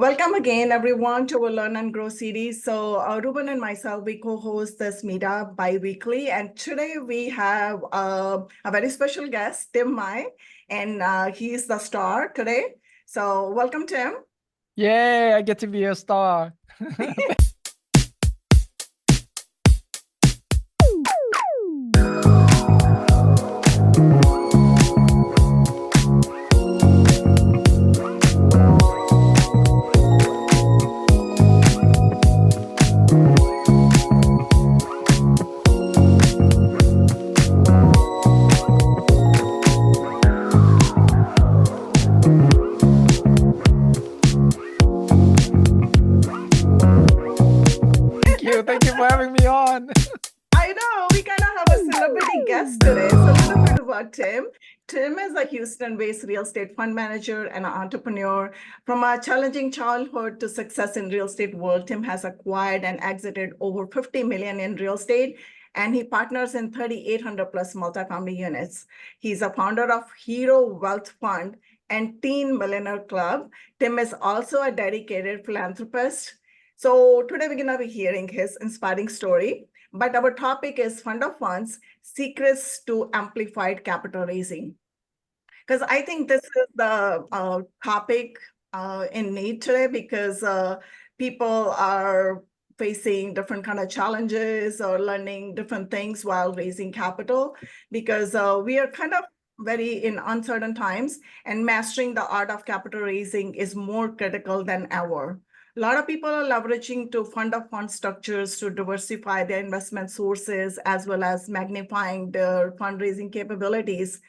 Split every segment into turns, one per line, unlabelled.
Welcome again, everyone, to our Learn and Grow series. So, Ruben and myself, we co-host this meetup bi-weekly. And today we have a very special guest, Tim Mai, and he's the star today. So, welcome, Tim.
Yay, I get to be a star. Thank you for having me on.
I know, we kind of have a celebrity guest today. So a little bit about Tim. Tim is a Houston-based real estate fund manager and an entrepreneur. From a challenging childhood to success in real estate world, Tim has acquired and exited over 50 million in real estate, and he partners in 3,800 plus multifamily units. He's a founder of Hero Wealth Fund and Teen Millionaire Club. Tim is also a dedicated philanthropist. So today we're going to be hearing his inspiring story. But our topic is fund of funds, secrets to amplified capital raising. Because I think this is the topic in need today because people are facing different kind of challenges or learning different things while raising capital because we are kind of very in uncertain times, and mastering the art of capital raising is more critical than ever. A lot of people are leveraging to fund of fund structures to diversify their investment sources as well as magnifying their fundraising capabilities.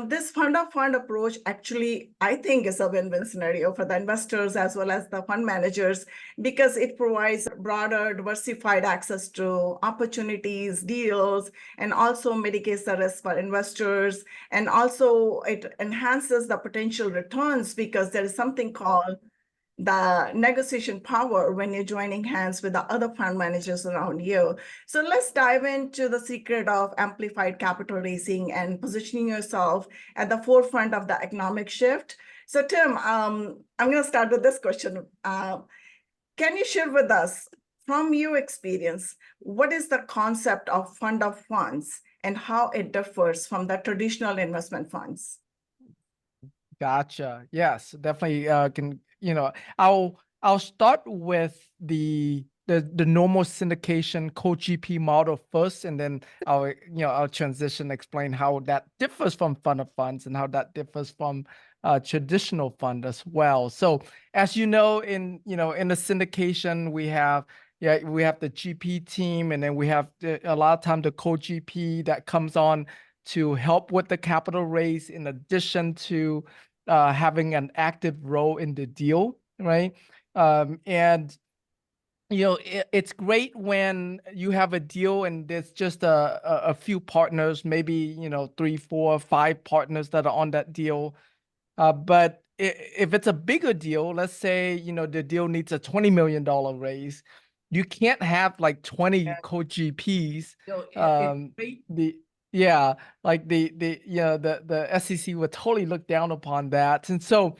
This fund of fund approach actually, I think, is a win-win scenario for the investors as well as the fund managers because it provides broader, diversified access to opportunities, deals, and also mitigates the risk for investors. And also it enhances the potential returns because there is something called the negotiation power when you're joining hands with the other fund managers around you. So let's dive into the secret of amplified capital raising and positioning yourself at the forefront of the economic shift. So Tim, I'm going to start with this question. Can you share with us, from your experience, what is the concept of fund of funds and how it differs from the traditional investment funds?
Gotcha. Yes, definitely can, I'll start with the normal syndication co-GP model first, and then I'll transition, explain how that differs from fund of funds and how that differs from traditional fund as well. So as you know, in the syndication, we have the GP team, and then we have a lot of time the co-GP that comes on to help with the capital raise in addition to having an active role in the deal, right? And it's great when you have a deal and there's just a few partners, maybe 3, 4, 5 partners that are on that deal. But if it's a bigger deal, let's say the deal needs a $20 million raise, you can't have like 20 co-GPs. The SEC would totally look down upon that. And so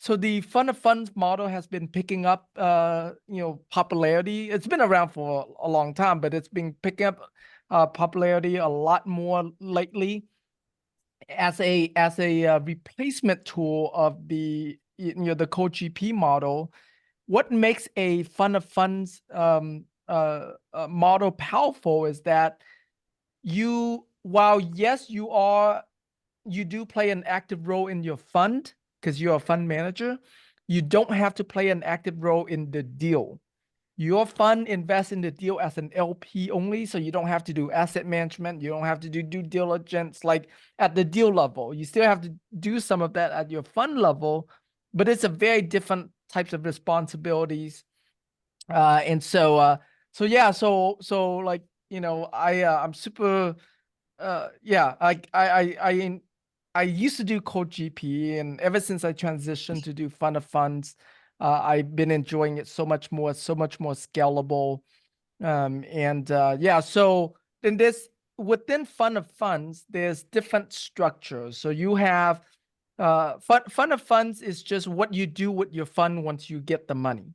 the fund of funds model has been picking up popularity. It's been around for a long time, but it's been picking up popularity a lot more lately as a replacement tool of the co-GP model. What makes a fund of funds model powerful is that while yes, you do play an active role in your fund because you're a fund manager, you don't have to play an active role in the deal. Your fund invests in the deal as an LP only, so you don't have to do asset management. You don't have to do due diligence like at the deal level. You still have to do some of that at your fund level, but it's a very different types of responsibilities. I'm super I used to do co-GP, and ever since I transitioned to do fund of funds, I've been enjoying it so much more scalable. So then within fund of funds, there's different structures. So you have Fund of funds is just what you do with your fund once you get the money.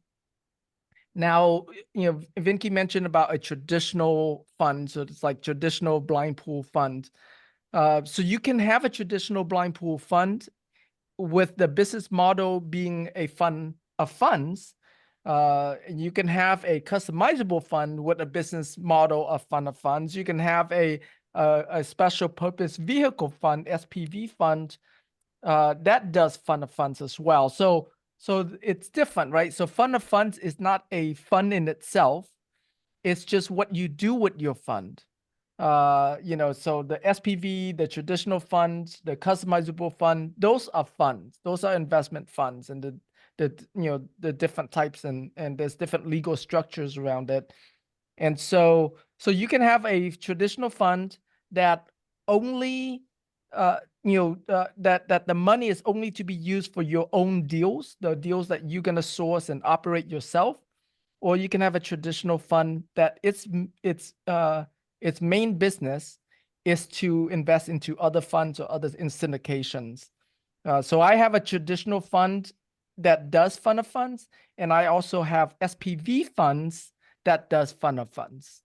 Now, Vinky mentioned about a traditional fund, so it's like traditional blind pool fund. So you can have a traditional blind pool fund with the business model being a fund of funds. You can have a customizable fund with a business model of fund of funds. You can have a special purpose vehicle fund, SPV fund, that does fund of funds as well. So it's different, right? So fund of funds is not a fund in itself. It's just what you do with your fund. So the SPV, the traditional funds, the customizable fund, those are funds. Those are investment funds, and the different types, and there's different legal structures around it. And so you can have a traditional fund that only that the money is only to be used for your own deals, the deals that you're going to source and operate yourself. Or you can have a traditional fund that its main business is to invest into other funds or others in syndications. So I have a traditional fund that does fund of funds, and I also have SPV funds that does fund of funds.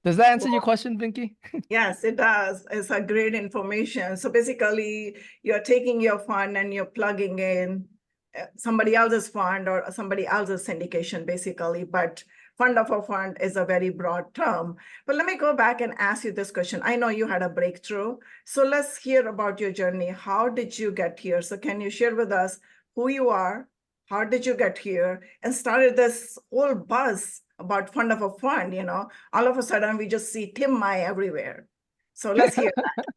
Does that answer your question, Vinky?
Yes, it does. It's a great information. So basically, you're taking your fund and you're plugging in somebody else's fund or somebody else's syndication, basically. But fund of a fund is a very broad term. But let me go back and ask you this question. I know you had a breakthrough. So let's hear about your journey. How did you get here? So can you share with us who you are? How did you get here? And started this whole buzz about fund of a fund, all of a sudden we just see Tim Mai everywhere. So let's hear that.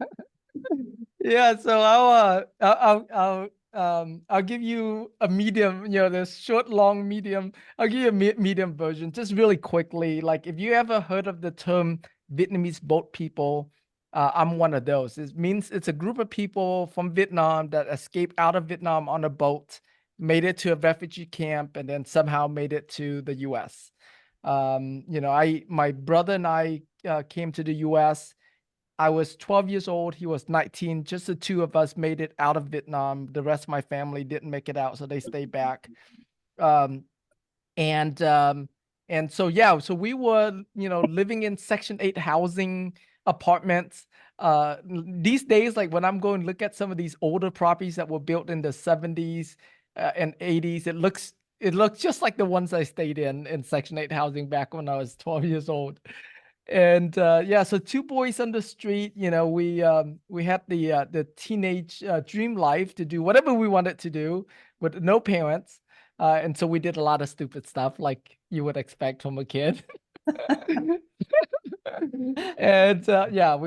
Yeah, so I'll give you a medium, the short, long, medium. I'll give you a medium version, just really quickly. Like, if you ever heard of the term Vietnamese boat people, I'm one of those. It means it's a group of people from Vietnam that escaped out of Vietnam on a boat, made it to a refugee camp, and then somehow made it to the U.S. My brother and I came to the U.S. I was 12 years old. He was 19. Just the two of us made it out of Vietnam. The rest of my family didn't make it out, so they stayed back. Um, and so yeah, so we were, living in Section 8 housing apartments. These days, like when I'm going to look at some of these older properties that were built in the 70s and 80s, it looks just like the ones I stayed in Section 8 housing back when I was 12 years old. And yeah, so two boys on the street, we had the teenage dream life to do whatever we wanted to do with no parents. And so we did a lot of stupid stuff like you would expect from a kid. And yeah,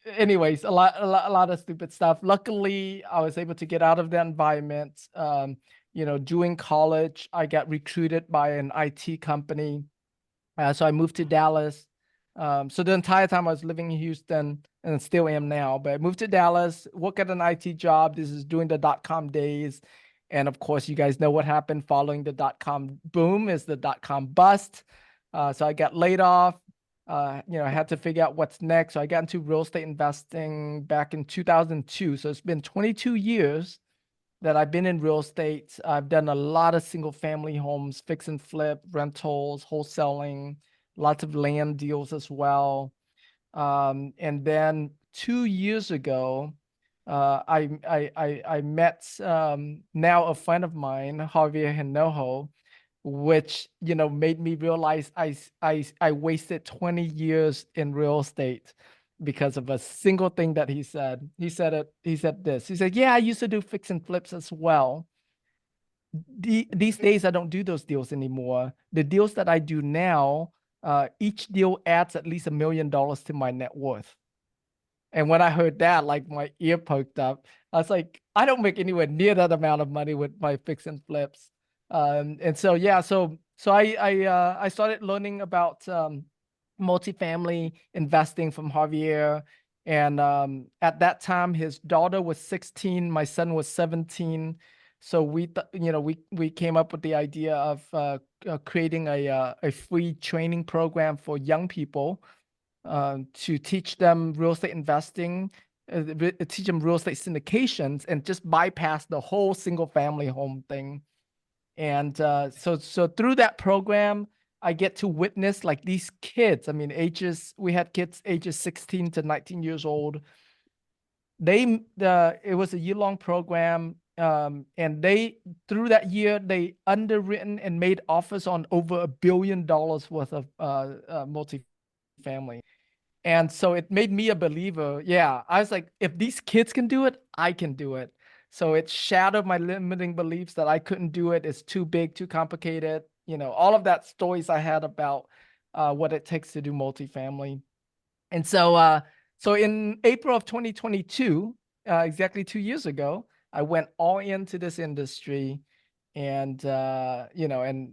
anyways, a lot of stupid stuff. Luckily, I was able to get out of that environment. During college, I got recruited by an IT company. So I moved to Dallas. So the entire time I was living in Houston, and still am now, but I moved to Dallas, work at an IT job. This is during the .com days. And of course, you guys know what happened following the .com boom is the .com bust. So I got laid off. I had to figure out what's next. So I got into real estate investing back in 2002. So it's been 22 years that I've been in real estate. I've done a lot of single family homes, fix and flip, rentals, wholesaling, lots of land deals as well. And then 2 years ago, I met now a friend of mine, Javier Hinojo, which made me realize I wasted 20 years in real estate because of a single thing that he said. He said this. He said, "Yeah, I used to do fix and flips as well. These days I don't do those deals anymore. The deals that I do now, each deal adds at least $1 million to my net worth." And when I heard that, like my ear perked up. I was like, I don't make anywhere near that amount of money with my fix and flips. And so yeah, so I started learning about multifamily investing from Javier. And at that time, his daughter was 16, my son was 17. So we came up with the idea of creating a free training program for young people to teach them real estate investing teach them real estate syndications and just bypass the whole single family home thing. And so through that program, I get to witness like these kids. I mean, we had kids ages 16 to 19 years old. It was a year-long program. And through that year, they underwritten and made offers on over $1 billion worth of multifamily. And so it made me a believer. Yeah, I was like, if these kids can do it, I can do it. So it shattered my limiting beliefs that I couldn't do it. It's too big, too complicated. All of that stories I had about what it takes to do multifamily. And so in April of 2022, exactly 2 years ago, I went all into this industry, and and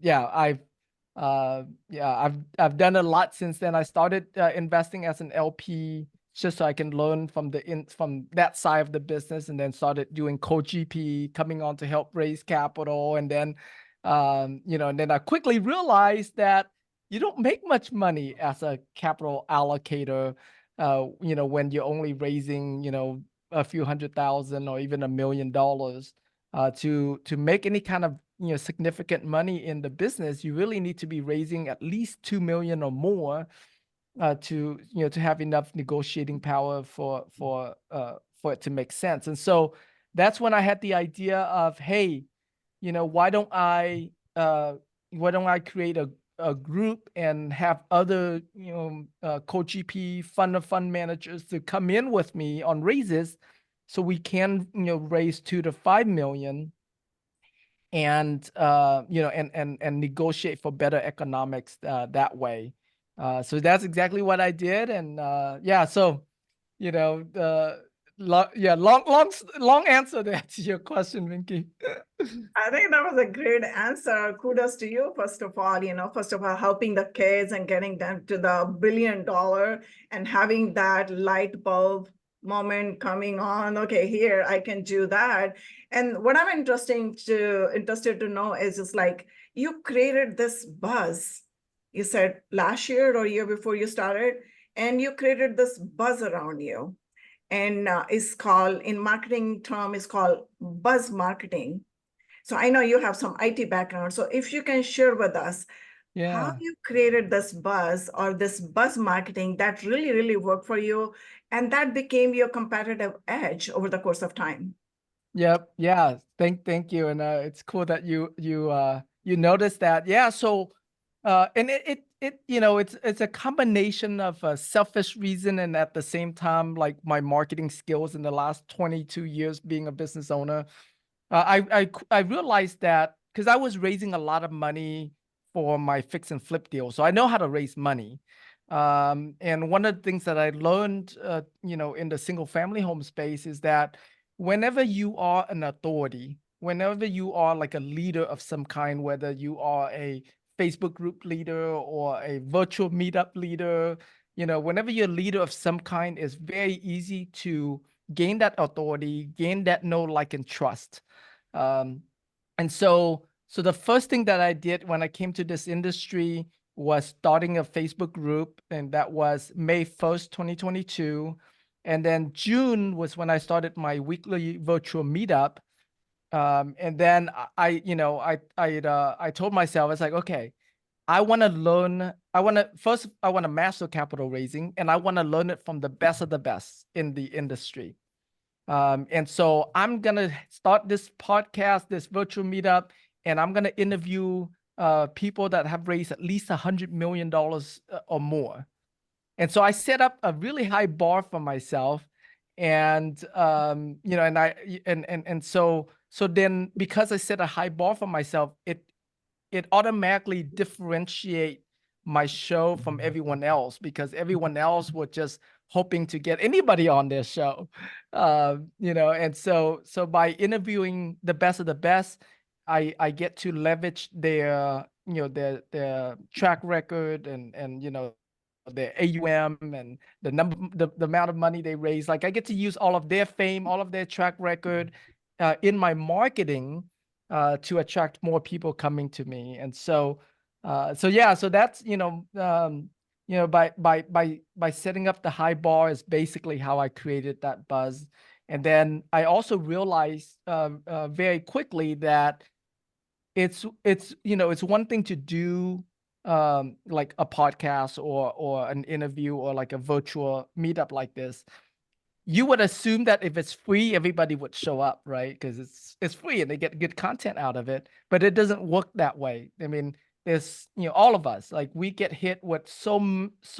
I've done a lot since then. I started investing as an LP just so I can learn from from that side of the business, and then started doing co-GP, coming on to help raise capital, and then and then I quickly realized that you don't make much money as a capital allocator, when you're only raising, a few $100,000 or even $1 million. To make any kind of significant money in the business, you really need to be raising at least 2 million or more to have enough negotiating power for it to make sense. And so that's when I had the idea of, hey, why don't I create a group and have other co-GP fund of fund managers to come in with me on raises, so we can raise 2 to 5 million, and and negotiate for better economics that way. So that's exactly what I did. And so long answer to answer your question, Vinky.
I think that was a great answer. Kudos to you, first of all, helping the kids and getting them to the $1 billion and having that light bulb moment coming on. Okay, here I can do that. And what I'm interested to know is just like you created this buzz. You said last year or year before you started, and you created this buzz around you. And it's called, in marketing term, is called buzz marketing. So I know you have some IT background. So if you can share with us how you created this buzz or this buzz marketing that really, really worked for you, and that became your competitive edge over the course of time.
Yep. Yeah. Thank you. And it's cool that you noticed that. Yeah. So and it's a combination of a selfish reason, and at the same time, like my marketing skills in the last 22 years being a business owner. I realized that because I was raising a lot of money for my fix and flip deal, so I know how to raise money. And one of the things that I learned, in the single family home space is that whenever you are an authority, whenever you are like a leader of some kind, whether you are a Facebook group leader or a virtual meetup leader, whenever you're a leader of some kind, it's very easy to gain that authority, gain that know, like, and trust. Um, and so the first thing that I did when I came to this industry was starting a Facebook group, and that was May 1st, 2022. And then June was when I started my weekly virtual meetup. And then I told myself, it's like, okay, I want to master capital raising, and I want to learn it from the best of the best in the industry. And so I'm going to start this podcast, this virtual meetup, and I'm going to interview people that have raised at least $100 million or more. And so I set up a really high bar for myself. And, so then because I set a high bar for myself, it automatically differentiate my show from everyone else, because everyone else was just hoping to get anybody on their show. And so by interviewing the best of the best, I get to leverage their track record, and their AUM, and the amount of money they raise. Like, I get to use all of their fame, all of their track record in my marketing to attract more people coming to me. And so that's you know, by setting up the high bar is basically how I created that buzz. And then I also realized very quickly that it's you know, it's one thing to do like a podcast or an interview or like a virtual meetup like this. You would assume that if it's free, everybody would show up, right? Because it's free and they get good content out of it. But it doesn't work that way. I mean, there's, you know, all of us, like we get hit with so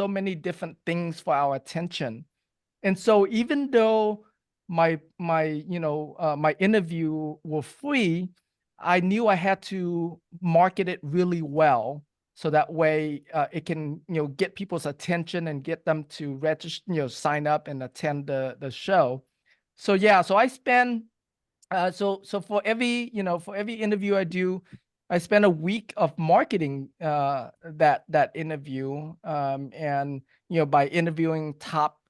many different things for our attention. And so even though my interview were free, I knew I had to market it really well so that way it can, you know, get people's attention and get them to register, you know, sign up and attend the show. So yeah, so I spend so for every, you know, for every interview I do, I spend a week of marketing that interview, and you know, by interviewing top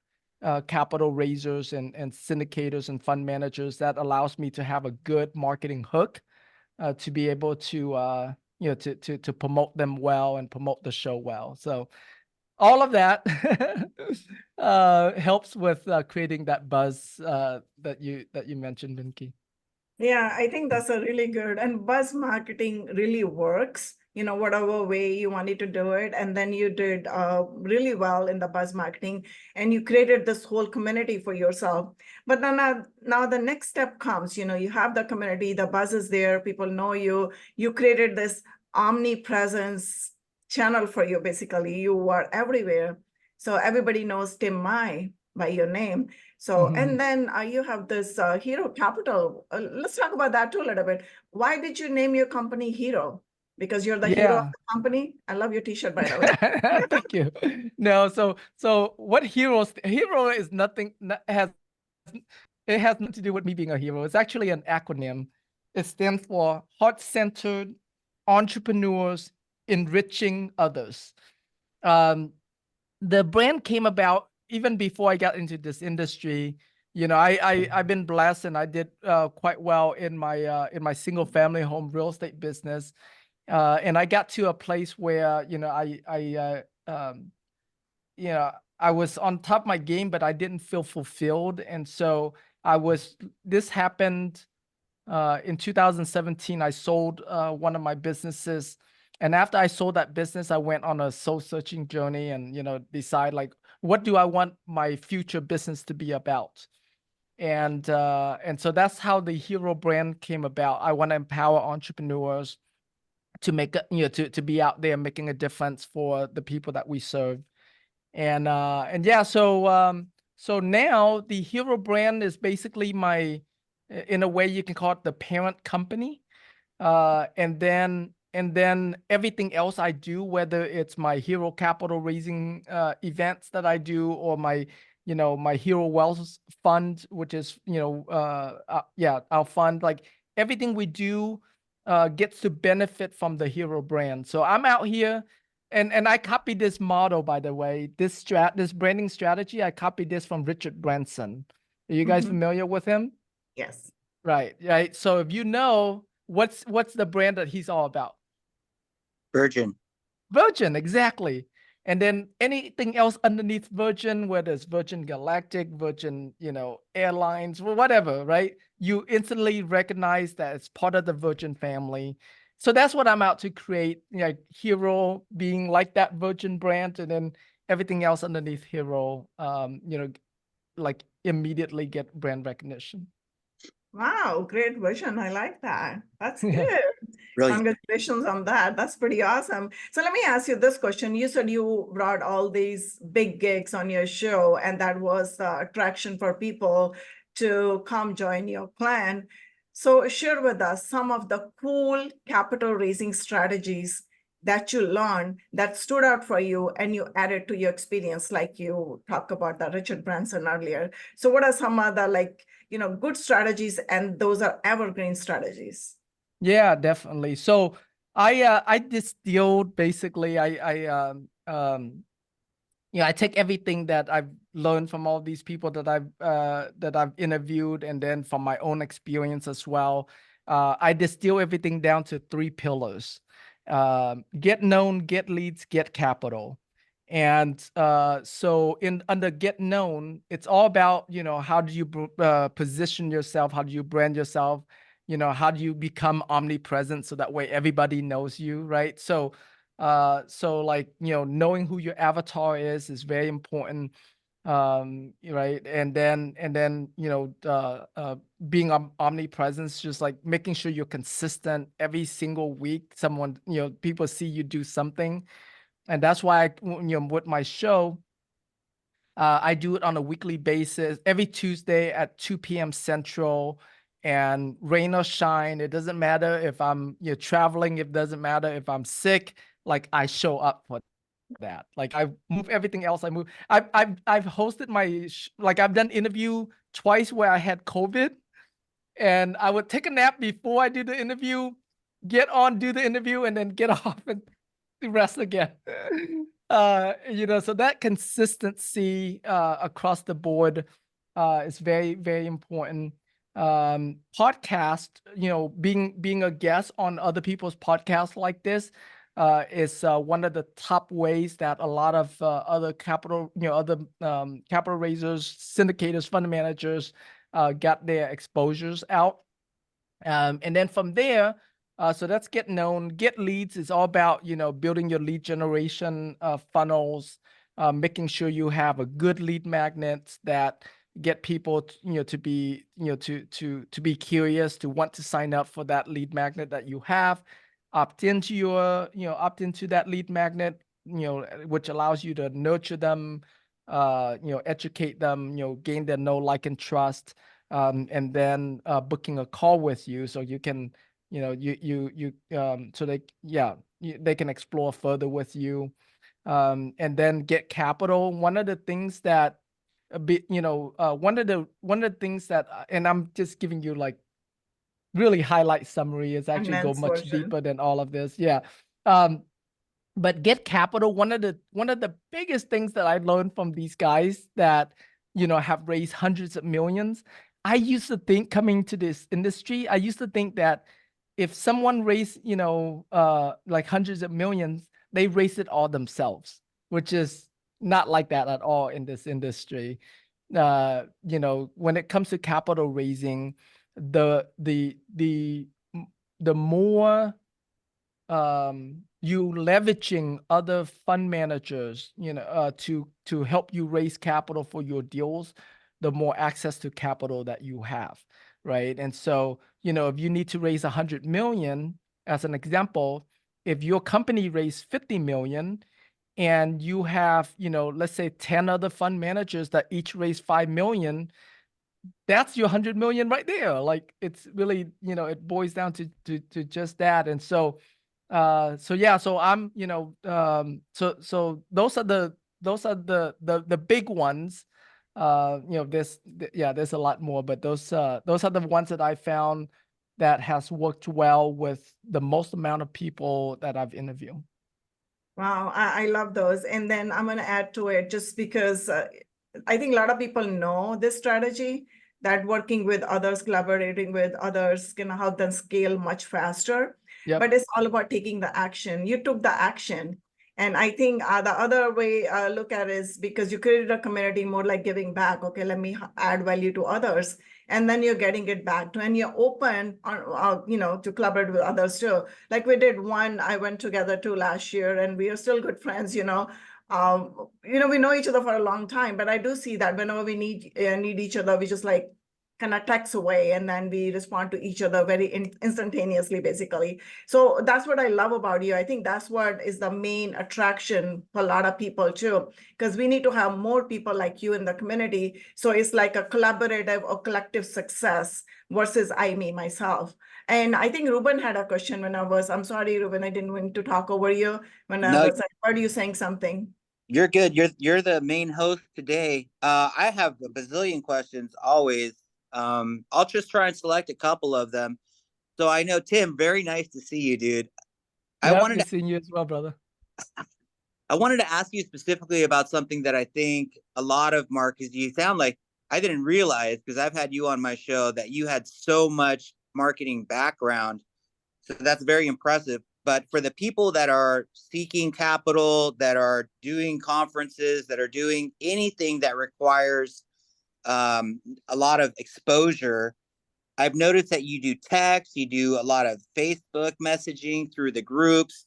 capital raisers and syndicators and fund managers, that allows me to have a good marketing hook to be able to you know, to promote them well and promote the show well. So all of that helps with creating that buzz that you mentioned, Vinky.
Yeah, I think that's a really good, and buzz marketing really works, whatever way you wanted to do it. And then you did really well in the buzz marketing and you created this whole community for yourself. But then now the next step comes, you have the community, the buzz is there, people know you created this omnipresence channel for you. Basically, you are everywhere. So everybody knows Tim Mai by your name. So, and then you have this Hero Capital. Let's talk about that too a little bit. Why did you name your company Hero? Because you're the hero of
Yeah.
the company. I love your T-shirt, by the way.
Thank you. No, so what hero is nothing has it has nothing to do with me being a hero. It's actually an acronym. It stands for heart-centered entrepreneurs enriching others. Um, the brand came about even before I got into this industry. You know, I've been blessed and I did quite well in my single family home real estate business. And I got to a place where, you know, I was on top of my game, but I didn't feel fulfilled. And so this happened in 2017. I sold one of my businesses. And after I sold that business, I went on a soul searching journey and, decide like, what do I want my future business to be about? And so that's how the Hero brand came about. I want to empower entrepreneurs to make to be out there making a difference for the people that we serve. And yeah, so now the Hero brand is basically in a way you can call it the parent company. And then everything else I do, whether it's my Hero Capital raising events that I do, or my Hero Wealth Fund, which is our fund, like everything we do gets to benefit from the Hero brand. So I'm out here, and I copied this model, by the way, this branding strategy. I copied this from Richard Branson. Are you guys familiar with him?
Yes.
Right. So if you know, what's the brand that he's all about?
Virgin.
Virgin, exactly. And then anything else underneath Virgin, whether it's Virgin Galactic, Virgin, Airlines, whatever, right? You instantly recognize that it's part of the Virgin family. So that's what I'm out to create, Hero being like that Virgin brand, and then everything else underneath Hero, like immediately get brand recognition.
Wow, great vision. I like that. That's
Yeah.
good.
Brilliant.
Congratulations on that. That's pretty awesome. So let me ask you this question. You said you brought all these big gigs on your show, and that was the attraction for people to come join your plan. So share with us some of the cool capital raising strategies that you learned that stood out for you and you added to your experience, like you talked about the Richard Branson earlier. So what are some other good strategies, and those are evergreen strategies?
Yeah, definitely. So I distilled basically I take everything that I've learned from all these people that I've interviewed, and then from my own experience as well. I distill everything down to 3 pillars. Get known, get leads, get capital. And so under Get Known, it's all about, how do you position yourself? How do you brand yourself? How do you become omnipresent so that way everybody knows you, right? So like, knowing who your avatar is very important. Right. And then, being omnipresent, just like making sure you're consistent every single week. Someone, people see you do something. And that's why, with my show, I do it on a weekly basis, every Tuesday at 2 p.m. Central. And rain or shine, it doesn't matter if I'm traveling, it doesn't matter if I'm sick, like I show up for that. Like I move everything else. I've hosted like I've done interview twice where I had COVID, and I would take a nap before I do the interview, get on, do the interview, and then get off and rest again. So that consistency across the board is very, very important. Podcast, being a guest on other people's podcasts like this is one of the top ways that a lot of other capital raisers, syndicators, fund managers got their exposures out. And then from there, so that's Get Known. Get Leads is all about, building your lead generation funnels, making sure you have a good lead magnets that get people, to be, to be curious, to want to sign up for that lead magnet that you have. Opt into that lead magnet, which allows you to nurture them, educate them, gain their know, like, and trust. And then booking a call with you so you can, so they can explore further with you. And then get capital. One of the things that one of the things that, and I'm just giving you like really highlight summary, is actually go
Condensed
much
version.
deeper than all of this. Yeah. But get capital, one of the biggest things that I learned from these guys that, have raised hundreds of millions. I used to think, coming to this industry, I used to think that if someone raised, like hundreds of millions, they raise it all themselves, which is not like that at all in this industry. When it comes to capital raising, the more you leveraging other fund managers, to help you raise capital for your deals, the more access to capital that you have, right? And so, if you need to raise 100 million, as an example, if your company raised 50 million and you have, let's say 10 other fund managers that each raise 5 million, that's your 100 million right there. Like, it's really, it boils down to just that. And so, so I'm, so those are the big ones. There's a lot more, but those are the ones that I found that has worked well with the most amount of people that I've interviewed.
Wow, I love those. And then I'm going to add to it, just because I think a lot of people know this strategy, that working with others, collaborating with others can help them scale much faster.
Yep.
But it's all about taking the action. You took the action. And I think the other way I look at it is because you created a community, more like giving back. Okay, let me add value to others. And then you're getting it back to, and you're open, to collaborate with others too. Like we did one, I went together to last year, and we are still good friends, we know each other for a long time, but I do see that whenever we need each other, we just like kind of text away, and then we respond to each other very instantaneously, basically. So that's what I love about you. I think that's what is the main attraction for a lot of people too, because we need to have more people like you in the community. So it's like a collaborative or collective success versus me, myself. And I think Ruben had a question I'm sorry, Ruben, I didn't want to talk over you when I heard you saying something.
You're good. You're the main host today. I have a bazillion questions always. I'll just try and select a couple of them. So I know, Tim, very nice to see you, dude.
I wanted to see you as well, brother.
I wanted to ask you specifically about something that I think a lot of marketers, you sound like, I didn't realize, because I've had you on my show, that you had so much marketing background. So that's very impressive. But for the people that are seeking capital, that are doing conferences, that are doing anything that requires a lot of exposure, I've noticed that you do text, you do a lot of Facebook messaging through the groups.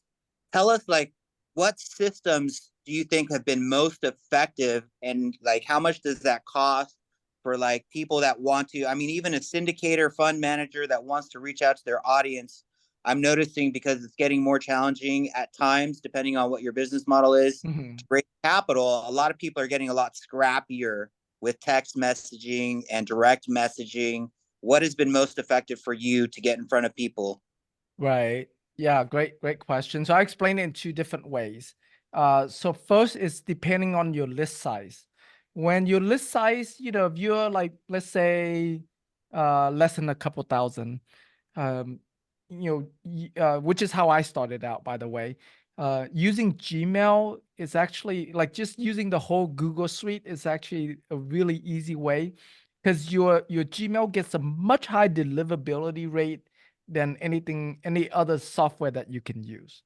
Tell us, like, what systems do you think have been most effective, and like how much does that cost for like people that want to, I mean, even a syndicator fund manager that wants to reach out to their audience. I'm noticing, because it's getting more challenging at times, depending on what your business model is, to raise capital. A lot of people are getting a lot scrappier with text messaging and direct messaging. What has been most effective for you to get in front of people?
Right. Yeah, great question. So I explain it in two different ways. So first is depending on your list size. When your list size, if you're like, let's say, less than a couple thousand, um, which is how I started out, by the way. Using Gmail is actually like just using the whole Google suite is actually a really easy way, because your Gmail gets a much higher deliverability rate than any other software that you can use.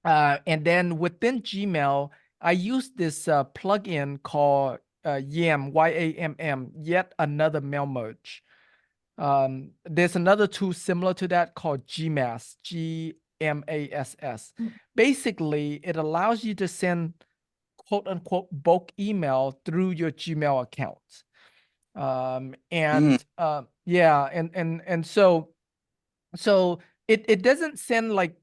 And then within Gmail, I use this plugin called YAMM, YAMM, yet another mail merge. There's another tool similar to that called GMASS, GMASS. Basically, it allows you to send quote unquote bulk email through your Gmail account. Yeah, and so it doesn't send like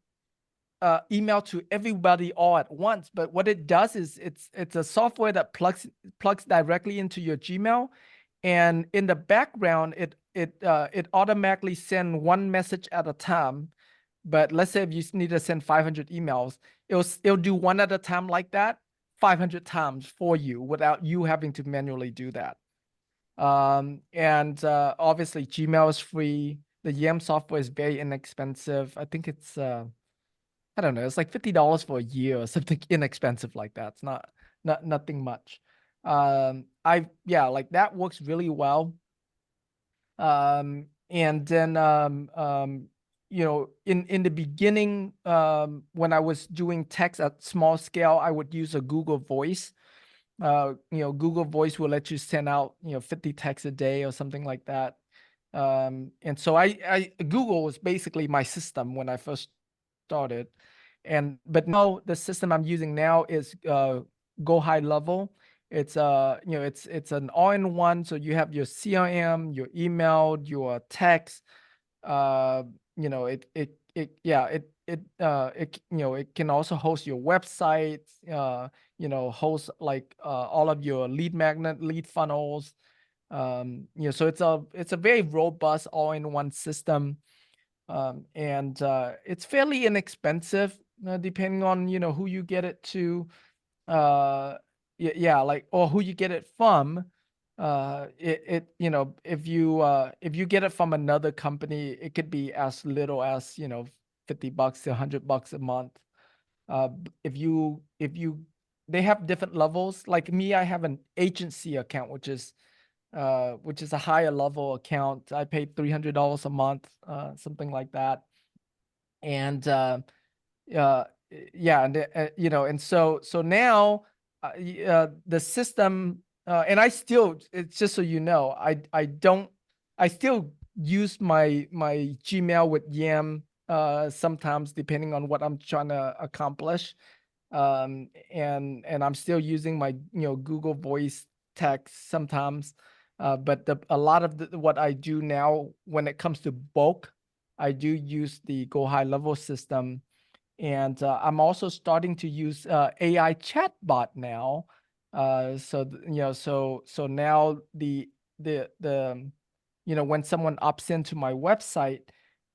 email to everybody all at once, but what it does is it's a software that plugs directly into your Gmail, and in the background it automatically send one message at a time. But let's say if you need to send 500 emails, it'll do one at a time like that 500 times for you without you having to manually do that. And obviously Gmail is free. The YAMM software is very inexpensive. I think it's I don't know, it's like $50 for a year or something inexpensive like that. It's nothing much. Yeah, like that works really well. And then in the beginning, when I was doing text at small scale, I would use a Google Voice. Google Voice will let you send out 50 texts a day or something like that. And so I Google was basically my system when I first started. But now the system I'm using now is Go High Level. It's it's an all-in-one. So you have your CRM, your email, your text. It can also host your website. Host like all of your lead magnet, lead funnels. So it's a very robust all-in-one system. And it's fairly inexpensive, depending on who you get it to, like, or who you get it from. If you get it from another company, it could be as little as $50 to $100 a month. They have different levels. Like me, I have an agency account, which is a higher level account. I paid $300 a month, something like that. And yeah, and so now the system, and it's just so you know, I still use my Gmail with YAMM sometimes, depending on what I'm trying to accomplish. And I'm still using my Google Voice text sometimes. But a lot of what I do now when it comes to bulk, I do use the Go High Level system. And I'm also starting to use AI chatbot now. So now the when someone opts into my website,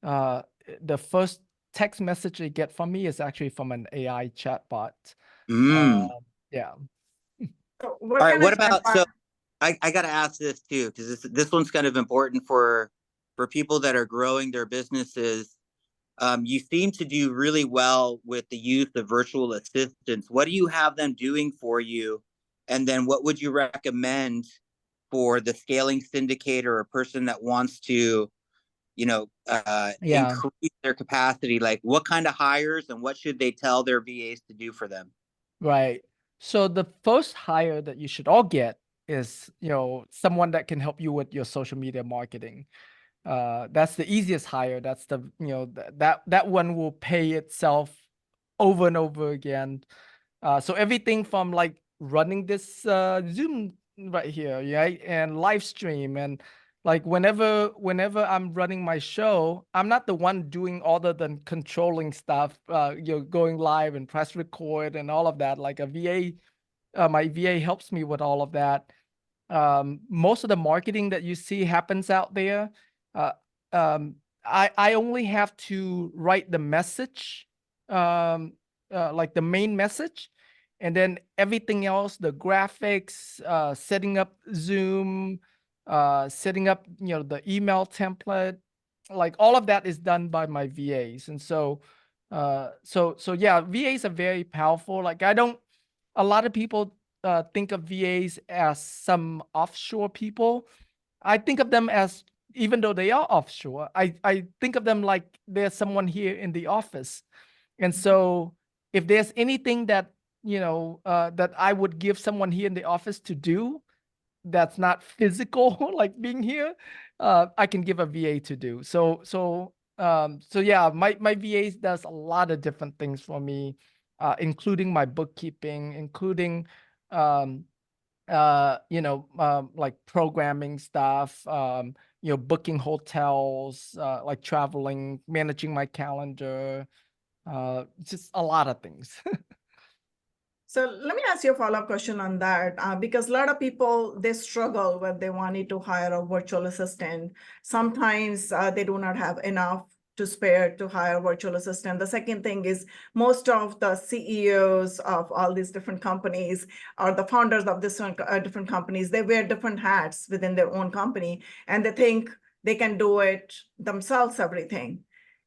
the first text message they get from me is actually from an AI chatbot. Yeah.
So
All
what
right.
kind
What
of
about,
chatbot?
so I got to ask this too, because this one's kind of important for people that are growing their businesses. You seem to do really well with the use of virtual assistants. What do you have them doing for you? And then what would you recommend for the scaling syndicator or person that wants to
Yeah.
increase their capacity? Like what kind of hires and what should they tell their VAs to do for them?
Right. So the first hire that you should all get is, someone that can help you with your social media marketing. That's the easiest hire. That's the, that one will pay itself over and over again. So everything from like running this Zoom right here, right, and live stream, and like whenever I'm running my show, I'm not the one doing other than controlling stuff, going live and press record and all of that. Like a VA, my VA helps me with all of that. Most of the marketing that you see happens out there. Uh, I only have to write the message, like the main message, and then everything else, the graphics, setting up Zoom, setting up the email template, like all of that is done by my VAs. And so yeah, VAs are very powerful. Like I don't. A lot of people think of VAs as some offshore people. I think of them as, even though they are offshore, I think of them like there's someone here in the office. And so if there's anything that, that I would give someone here in the office to do that's not physical, like being here, I can give a VA to do. So yeah, my VAs does a lot of different things for me, including my bookkeeping, including um, like programming stuff, booking hotels, like traveling, managing my calendar, just a lot of things.
So let me ask you a follow-up question on that, because a lot of people, they struggle when they wanted to hire a virtual assistant. Sometimes they do not have enough to spare to hire a virtual assistant. The second thing is most of the CEOs of all these different companies or the founders of this different companies, they wear different hats within their own company, and they think they can do it themselves, everything.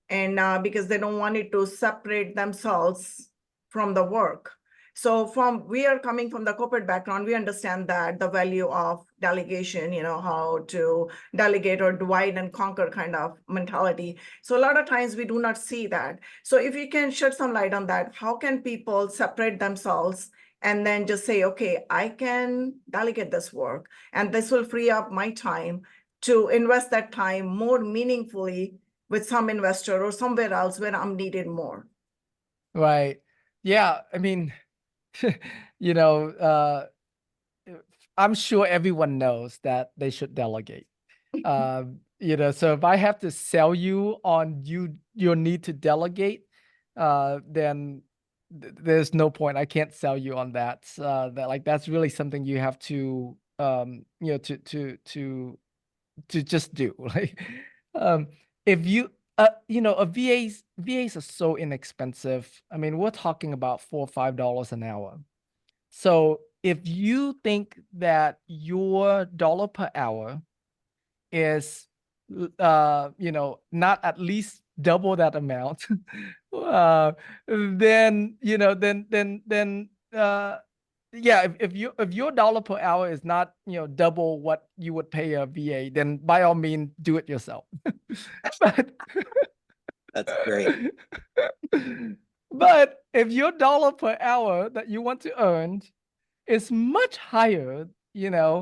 And because they don't want it to separate themselves from the work. So we are coming from the corporate background, we understand that the value of delegation, how to delegate or divide and conquer kind of mentality. So a lot of times we do not see that. So if you can shed some light on that, how can people separate themselves and then just say, okay, I can delegate this work and this will free up my time to invest that time more meaningfully with some investor or somewhere else where I'm needed more.
Right. Yeah. I mean, you know, uh, I'm sure everyone knows that they should delegate. So if I have to sell you on your need to delegate, then there's no point. I can't sell you on that. That's really something you have to to just do. Like, um, if you a VAs are so inexpensive. I mean, we're talking about $4 or $5 an hour. So if you think that your dollar per hour is not at least double that amount, then yeah, if your dollar per hour is not double what you would pay a VA, then by all means do it yourself. But
That's great.
but if your dollar per hour that you want to earn is much higher, 10,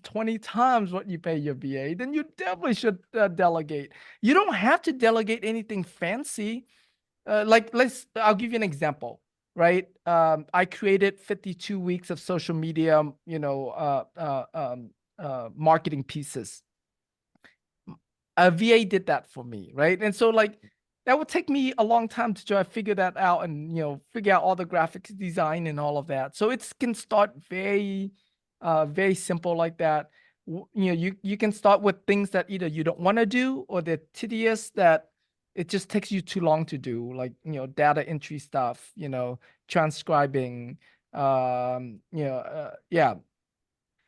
20 times what you pay your VA, then you definitely should delegate. You don't have to delegate anything fancy. I'll give you an example, right? I created 52 weeks of social media, marketing pieces. A VA did that for me, right? And so like that would take me a long time to try to figure that out and figure out all the graphics design and all of that. So it can start very very simple like that. You can start with things that either you don't want to do or they're tedious that it just takes you too long to do, like data entry stuff, transcribing, yeah,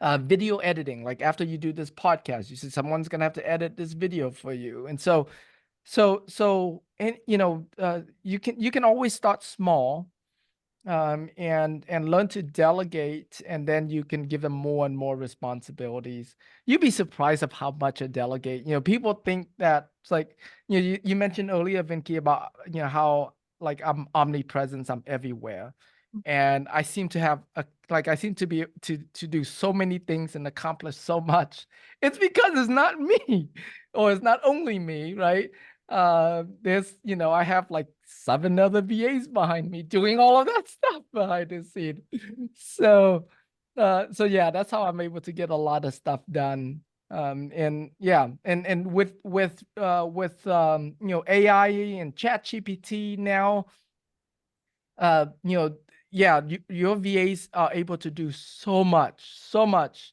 video editing. Like after you do this podcast, you see someone's gonna have to edit this video for you. And and you can always start small. and learn to delegate, and then you can give them more and more responsibilities. You'd be surprised of how much I delegate. People think that it's like, you mentioned earlier, Vinky, about how like I'm omnipresent, I'm everywhere, and I seem to have I seem to be to do so many things and accomplish so much. It's because it's not me, or it's not only me, right? There's, I have like 7 other VAs behind me doing all of that stuff behind the scene. So, so yeah, that's how I'm able to get a lot of stuff done. And yeah, and with AI and Chat GPT now, uh, you know, yeah, your VAs are able to do so much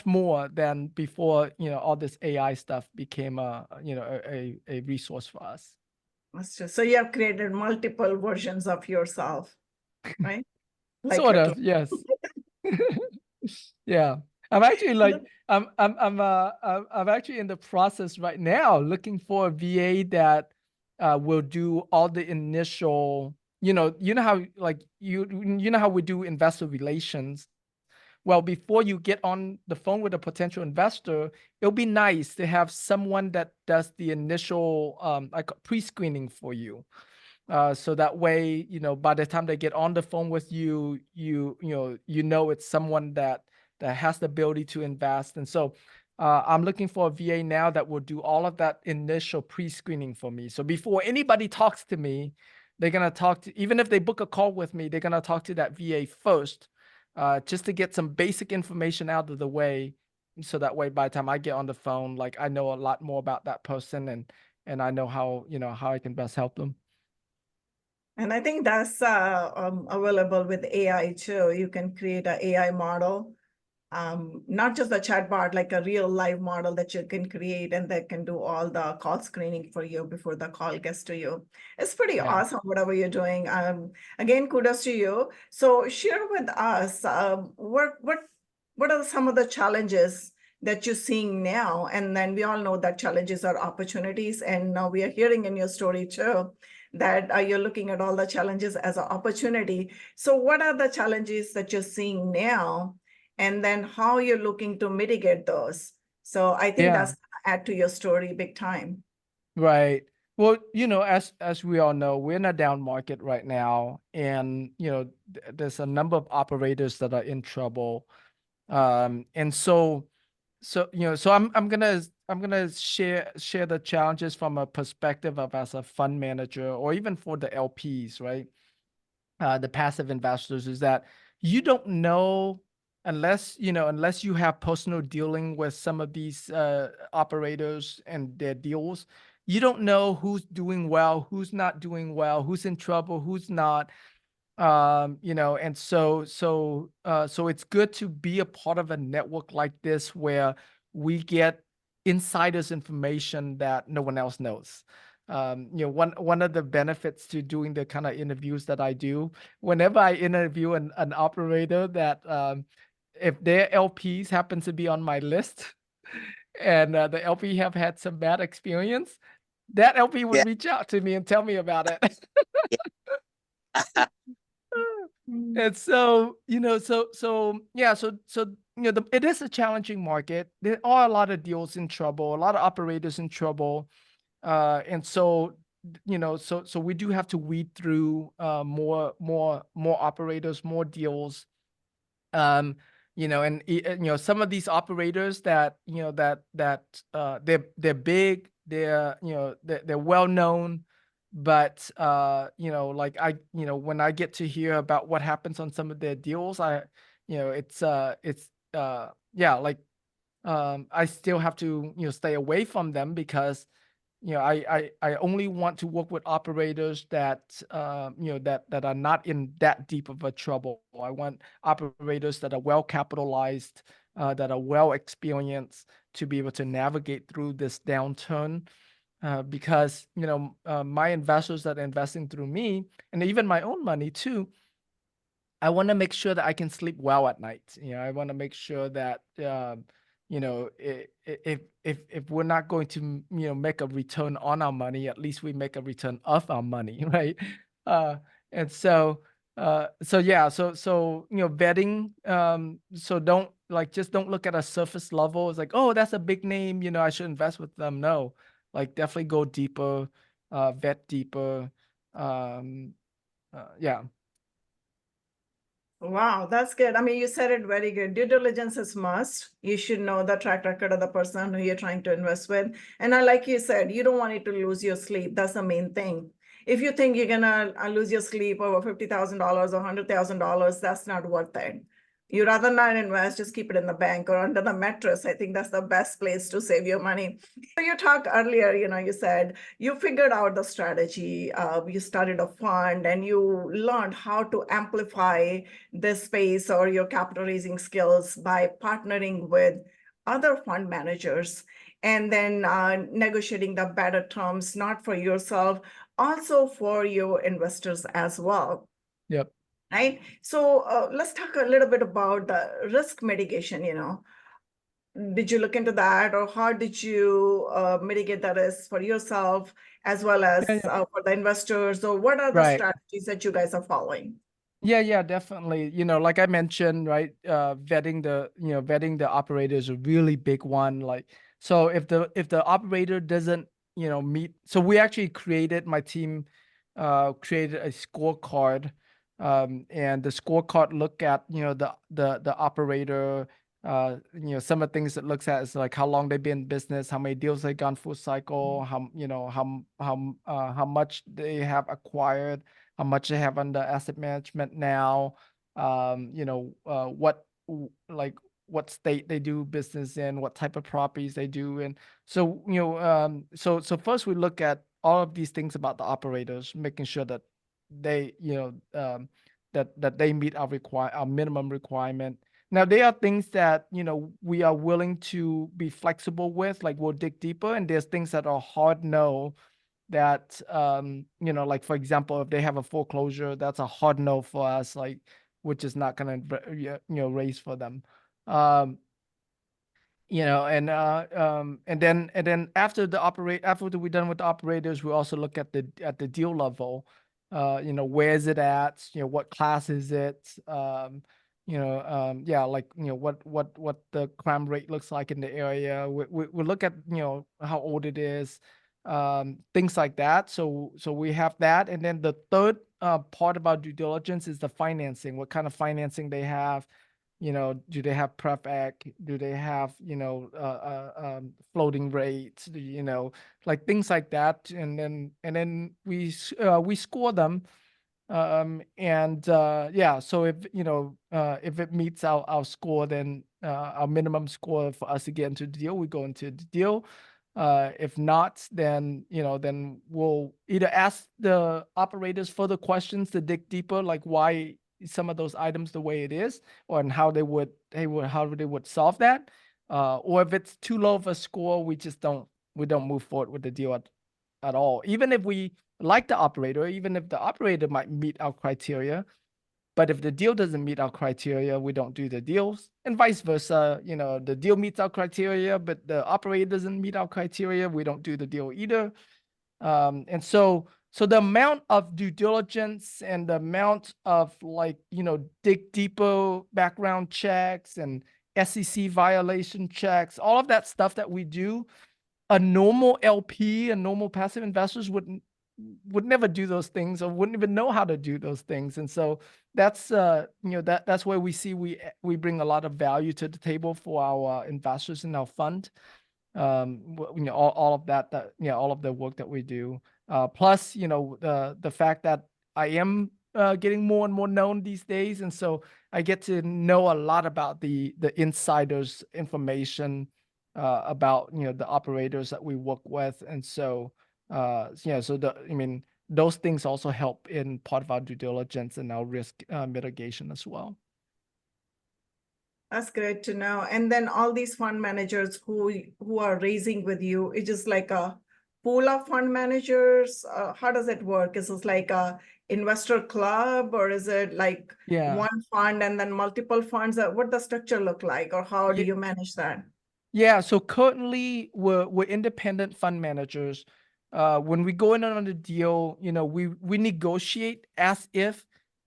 more than before, all this AI stuff became a resource for us.
That's true. So you have created multiple versions of yourself, right? Like
Sort
your
of, yes. Yeah. I'm actually like, I'm actually in the process right now looking for a VA that will do all the initial, how like you know how we do investor relations. Well, before you get on the phone with a potential investor, it'll be nice to have someone that does the initial like pre-screening for you. So that way, by the time they get on the phone with you, it's someone that has the ability to invest. And so I'm looking for a VA now that will do all of that initial pre-screening for me. So before anybody talks to me, they're gonna talk to, even if they book a call with me, they're gonna talk to that VA first, just to get some basic information out of the way. So that way, by the time I get on the phone, like I know a lot more about that person, and I know how I can best help them.
And I think that's available with AI too. You can create an AI model, not just a chatbot, like a real live model that you can create and that can do all the call screening for you before the call gets to you. It's pretty
Yeah.
awesome, whatever you're doing. Again, kudos to you. So share with us, what are some of the challenges that you're seeing now? And then we all know that challenges are opportunities. And now we are hearing in your story too, that you're looking at all the challenges as an opportunity. So what are the challenges that you're seeing now? And then how you're looking to mitigate those. So I think
Yeah.
that's gonna add to your story big time.
Right. Well, as we all know, we're in a down market right now, and there's a number of operators that are in trouble. And so I'm gonna share the challenges from a perspective of as a fund manager, or even for the LPs, right? The passive investors, is that you don't know, unless you have personal dealing with some of these operators and their deals. You don't know who's doing well, who's not doing well, who's in trouble, who's not. And so it's good to be a part of a network like this, where we get insiders information that no one else knows. One of the benefits to doing the kind of interviews that I do, whenever I interview an operator, that if their LPs happen to be on my list, and the LP have had some bad experience, that LP would
Yeah.
reach out to me and tell me about it. And so, yeah, it is a challenging market. There are a lot of deals in trouble, a lot of operators in trouble. And so, so we do have to weed through more operators, more deals. Some of these operators that, they're big, they're well known, but like when I get to hear about what happens on some of their deals, yeah, like I still have to stay away from them, because I only want to work with operators that that are not in that deep of a trouble. I want operators that are well capitalized, that are well experienced, to be able to navigate through this downturn. Because my investors that are investing through me, and even my own money too, I want to make sure that I can sleep well at night. I want to make sure that if we're not going to make a return on our money, at least we make a return of our money, right? And so yeah, so vetting, so don't like just don't look at a surface level. It's like, oh, that's a big name, I should invest with them. No, like definitely go deeper, vet deeper. Um, yeah.
Wow, that's good. I mean, you said it very good. Due diligence is must. You should know the track record of the person who you're trying to invest with. And like you said, you don't want it to lose your sleep. That's the main thing. If you think you're gonna lose your sleep over $50,000 or $100,000, that's not worth it. You rather not invest, just keep it in the bank or under the mattress. I think that's the best place to save your money. So you talked earlier, you said you figured out the strategy. You started a fund and you learned how to amplify this space or your capital raising skills by partnering with other fund managers and then negotiating the better terms, not for yourself, also for your investors as well.
Yep.
Right. So let's talk a little bit about the risk mitigation. Did you look into that, or how did you mitigate the risk for yourself as well as
Yeah.
for the investors? Or what are the
Right.
strategies that you guys are following?
Yeah, definitely. Like I mentioned, right, vetting the operator is a really big one. Like, so if the operator doesn't, meet, so we actually my team created a scorecard, and the scorecard look at, the operator, some of the things it looks at is like how long they've been in business, how many deals they've gone full cycle, how much they have acquired, how much they have under asset management now, what state they do business in, what type of properties they do. And so, so first we look at all of these things about the operators, making sure that they, that they meet our minimum requirement. Now, there are things that, we are willing to be flexible with, like we'll dig deeper, and there's things that are hard no, that like for example, if they have a foreclosure, that's a hard no for us, like which is not going to raise for them. um and then after we're done with the operators, we also look at the deal level. Where is it at, what class is it, yeah, like, what the crime rate looks like in the area. We look at, how old it is, things like that. So we have that. And then the third part about due diligence is the financing, what kind of financing they have. Do they have pref ec? Do they have, floating rates? Like things like that. And then we score them. And yeah, so if it meets our score, then our minimum score for us to get into the deal, we go into the deal. If not, then we'll either ask the operators further questions to dig deeper, like why some of those items the way it is, or and how they would solve that. Or if it's too low of a score, we don't move forward with the deal at all. Even if we like the operator, even if the operator might meet our criteria, but if the deal doesn't meet our criteria, we don't do the deals, and vice versa. The deal meets our criteria, but the operator doesn't meet our criteria, we don't do the deal either. And so the amount of due diligence and the amount of, like, dig deeper background checks and SEC violation checks, all of that stuff that we do, a normal LP and normal passive investors would never do those things, or wouldn't even know how to do those things. And so that's that's where we see we bring a lot of value to the table for our investors in our fund. All of all of the work that we do, plus the fact that I am getting more and more known these days, and so I get to know a lot about the insiders information about the operators that we work with. And so those things also help in part of our due diligence and our risk mitigation as well.
That's great to know. And then all these fund managers who are raising with you, it's just like a pool of fund managers. How does it work? Is this like a investor club, or is it like one fund and then multiple funds? What does the structure look like, or how do you manage that?
Yeah, so currently we're independent fund managers. when we go in on the deal, we negotiate as if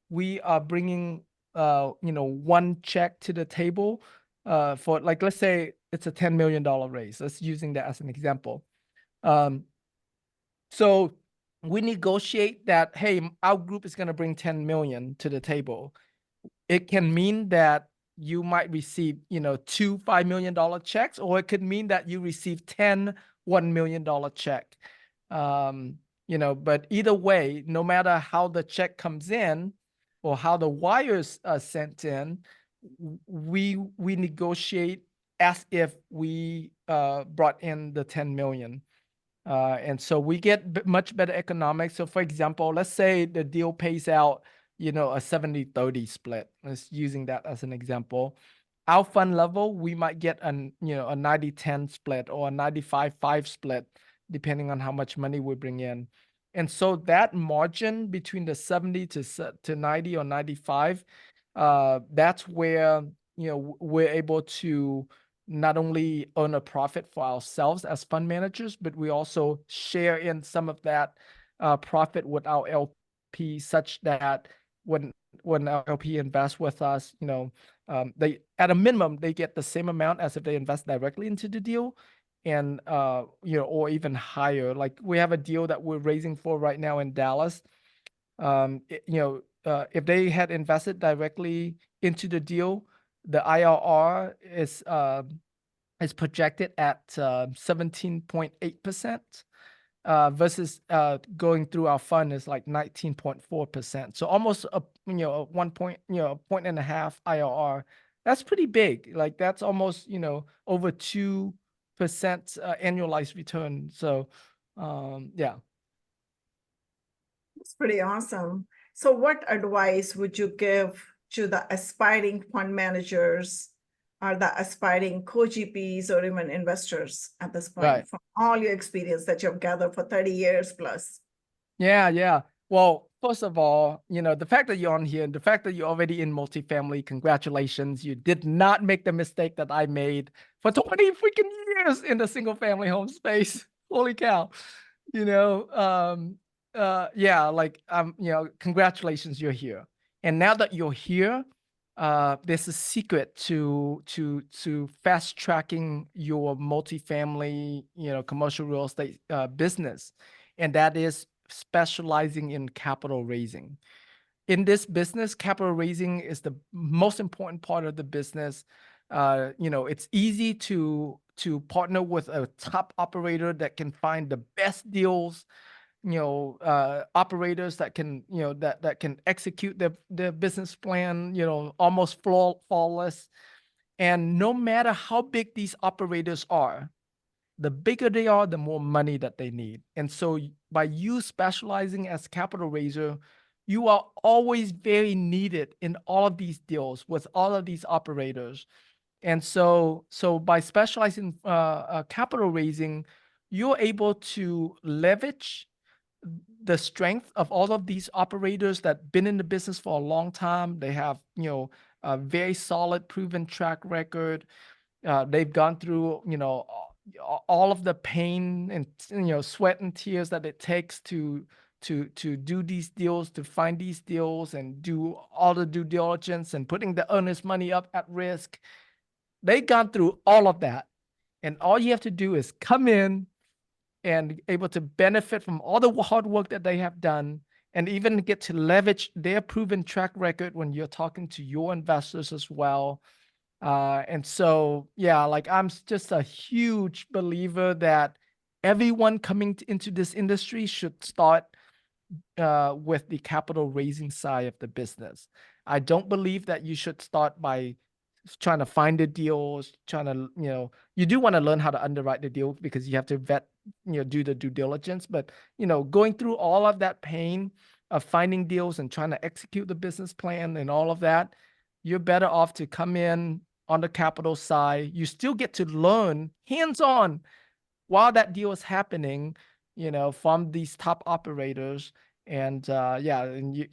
we are bringing, one check to the table, for, like, let's say it's a $10 million raise. Let's using that as an example. So we negotiate that, hey, our group is going to bring 10 million to the table. It can mean that you might receive, two $5 million checks, or it could mean that you receive 10 $1 million check. But either way, no matter how the check comes in or how the wires are sent in, we negotiate as if we brought in the 10 million. And so we get much better economics. So for example, let's say the deal pays out, a 70-30 split. Let's using that as an example. Our fund level, we might get a 90-10 split or a 95-5 split, depending on how much money we bring in. And so that margin between the 70 to 90 or 95, that's where, we're able to not only earn a profit for ourselves as fund managers, but we also share in some of that profit with our LP, such that when our LP invests with us, they, at a minimum, they get the same amount as if they invest directly into the deal, and or even higher. Like, we have a deal that we're raising for right now in Dallas. If they had invested directly into the deal, the IRR is projected at 17.8%, versus going through our fund is like 19.4%. So almost a 1.5 IRR. That's pretty big. Like, that's almost over 2% annualized return. So yeah.
It's pretty awesome. So what advice would you give to the aspiring fund managers or the aspiring co-GPs or even investors at this point,
Right.
from all your experience that you've gathered for 30 years plus?
Yeah. Well, first of all, the fact that you're on here and the fact that you're already in multifamily, congratulations. You did not make the mistake that I made for 20 freaking years in the single family home space. Holy cow. Congratulations, you're here. And now that you're here, there's a secret to fast tracking your multifamily, commercial real estate business, and that is specializing in capital raising. In this business, capital raising is the most important part of the business. It's easy to partner with a top operator that can find the best deals, operators that can, that can execute their business plan, almost flawless. And no matter how big these operators are, the bigger they are, the more money that they need. And so by you specializing as capital raiser, you are always very needed in all of these deals with all of these operators. And so by specializing capital raising, you're able to leverage the strength of all of these operators that been in the business for a long time. They have, a very solid, proven track record. They've gone through, all of the pain and, sweat and tears that it takes to do these deals, to find these deals and do all the due diligence and putting the earnest money up at risk. They've gone through all of that. And all you have to do is come in and able to benefit from all the hard work that they have done, and even get to leverage their proven track record when you're talking to your investors as well. And so, yeah, like, I'm just a huge believer that everyone coming into this industry should start with the capital raising side of the business. I don't believe that you should start by trying to find the deals, trying to, you do want to learn how to underwrite the deal because you have to vet, do the due diligence. But, going through all of that pain of finding deals and trying to execute the business plan and all of that, you're better off to come in on the capital side. You still get to learn hands-on while that deal is happening, from these top operators. And and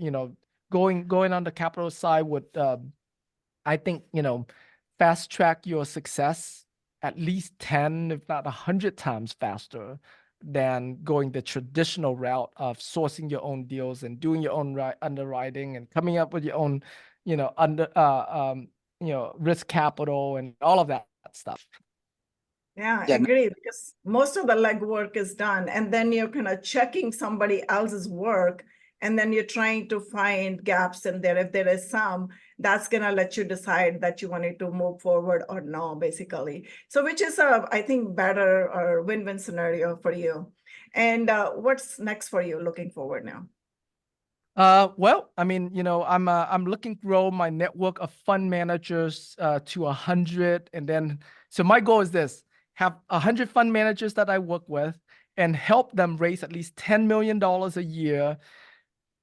going on the capital side would, I think, fast track your success at least 10, if not 100 times faster. than going the traditional route of sourcing your own deals and doing your own underwriting and coming up with your own, risk capital and all of that stuff.
Yeah, I
Yeah,
agree, because most of the legwork is done, and then you're kind of checking somebody else's work, and then you're trying to find gaps in there. If there is some, that's gonna let you decide that you wanted to move forward or no, basically. So which is I think better or win-win scenario for you. And what's next for you looking forward now?
Well, I mean, I'm looking to grow my network of fund managers to 100, and then so my goal is this: have 100 fund managers that I work with and help them raise at least $10 million a year.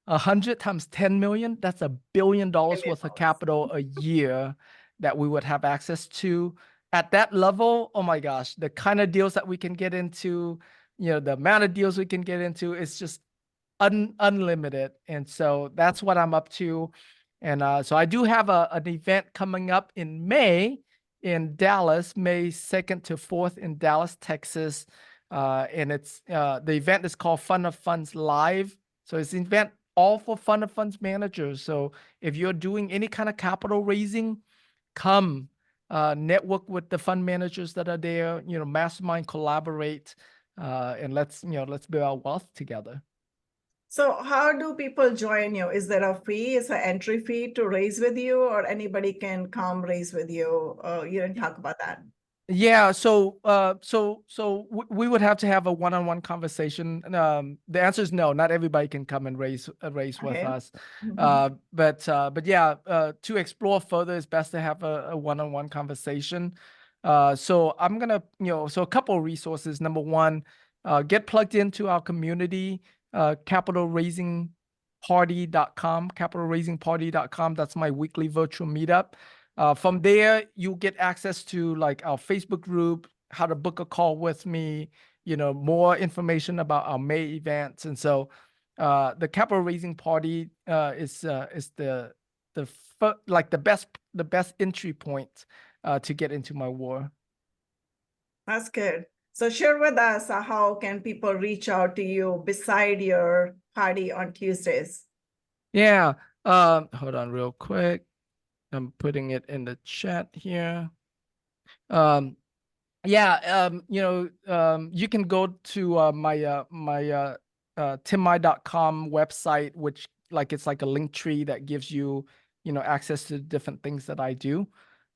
100 times 10 million, that's $1 billion worth of capital a year that we would have access to. At that level, oh my gosh, the kind of deals that we can get into, the amount of deals we can get into is just unlimited. And so that's what I'm up to. And so I do have an event coming up in May in Dallas, May 2nd to 4th in Dallas, Texas. And it's the event is called Fund of Funds Live. So it's an event all for fund of funds managers. So if you're doing any kind of capital raising, come network with the fund managers that are there, mastermind, collaborate, and let's build our wealth together.
So how do people join you? Is there a fee? Is an entry fee to raise with you, or anybody can come raise with you? You didn't talk about that.
Yeah, so we would have to have a one-on-one conversation. The answer is no, not everybody can come and raise with
Okay.
us.
Mhm.
But yeah, to explore further, it's best to have a one-on-one conversation. So I'm gonna, so a couple of resources. Number one, get plugged into our community, capitalraisingparty.com. That's my weekly virtual meetup. From there, you get access to like our Facebook group, how to book a call with me, more information about our May events. And so the capital raising party is the best entry point to get into my war.
That's good. So share with us how can people reach out to you beside your party on Tuesdays?
Yeah. Hold on real quick. I'm putting it in the chat here. Yeah, you can go to my timmai.com website, which it's like a link tree that gives you, access to different things that I do.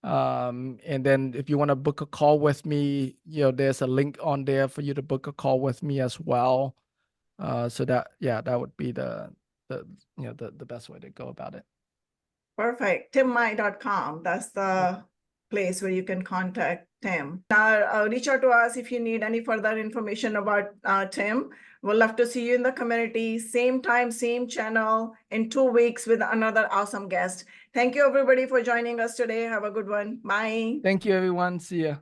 And then if you want to book a call with me, there's a link on there for you to book a call with me as well. So that would be the best way to go about it.
Perfect. timmai.com. That's the place where you can contact Tim. Now, reach out to us if you need any further information about Tim. We'd love to see you in the community. Same time, same channel in 2 weeks with another awesome guest. Thank you, everybody, for joining us today. Have a good one. Bye.
Thank you, everyone. See ya.